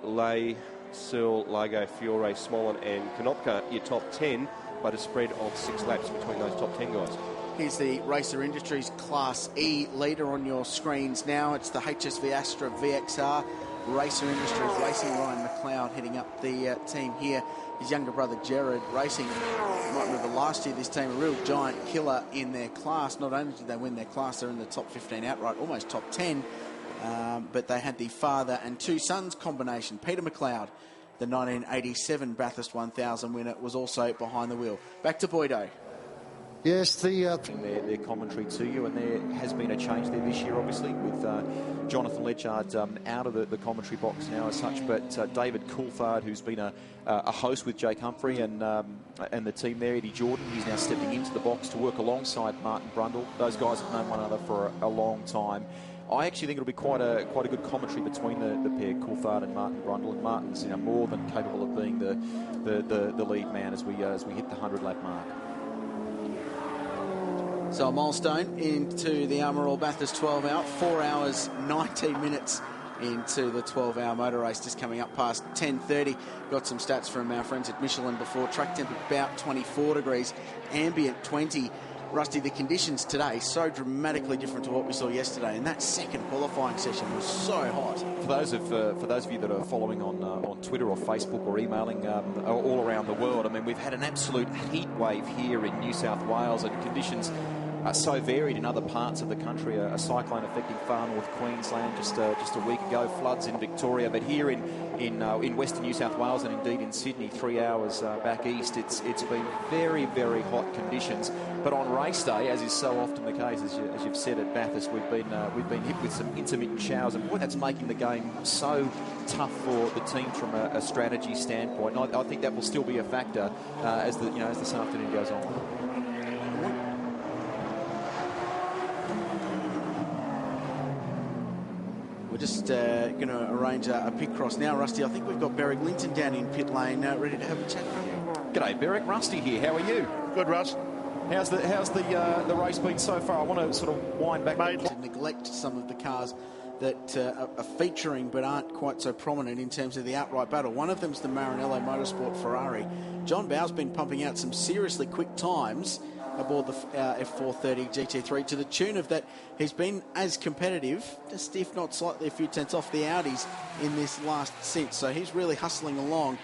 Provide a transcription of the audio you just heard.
Lay, Searle, Largo, Fiore, Smolin and Konopka, your top 10, but a spread of 6 laps between those top 10 guys. Here's the Racer Industries Class E leader on your screens now. It's the HSV Astra VXR. Racer Industries racing. Ryan McLeod heading up the team here. His younger brother Gerard racing. You might remember last year this team, a real giant killer in their class. Not only did they win their class, they're in the top 15 outright, almost top 10. But they had the father and two sons combination. Peter McLeod, the 1987 Bathurst 1000 winner, was also behind the wheel. Back to Boydo. Yes, their commentary to you, and there has been a change there this year, obviously, with Jonathan Ledgard out of the commentary box now as such, but David Coulthard, who's been a host with Jake Humphrey and the team there, Eddie Jordan, he's now stepping into the box to work alongside Martin Brundle. Those guys have known one another for a long time. I actually think it'll be quite a good commentary between the pair, Coulthard and Martin Brundle, and Martin's more than capable of being the lead man as we hit the 100-lap mark. So a milestone into the Armour All Bathurst 12 hour, 4 hours 19 minutes into the 12-hour motor race, just coming up past 10:30. Got some stats from our friends at Michelin before. Track temp about 24 degrees, ambient 20. Rusty, the conditions today so dramatically different to what we saw yesterday, and that second qualifying session was so hot. For those of you that are following on Twitter or Facebook or emailing all around the world, I mean, we've had an absolute heat wave here in New South Wales, and conditions are so varied in other parts of the country. A cyclone affecting far north Queensland just a week ago, floods in Victoria, but here in Western New South Wales and indeed in Sydney, 3 hours back east, it's been very, very hot conditions. But on race day, as is so often the case, as you've said at Bathurst, we've been hit with some intermittent showers, and boy, that's making the game so tough for the teams from a strategy standpoint. And I think that will still be a factor as this afternoon goes on. We're just going to arrange a pit cross now, Rusty. I think we've got Beric Linton down in pit lane, ready to have a chat with you. G'day, Beric. Rusty here. How are you? Good, Russ. How's the race been so far? I want to sort of wind back. To neglect some of the cars that are featuring but aren't quite so prominent in terms of the outright battle. One of them's the Maranello Motorsport Ferrari. John Bow's been pumping out some seriously quick times aboard the F430 GT3 to the tune of that he's been as competitive, just if not slightly a few tenths off the Audis in this last stint. So he's really hustling along.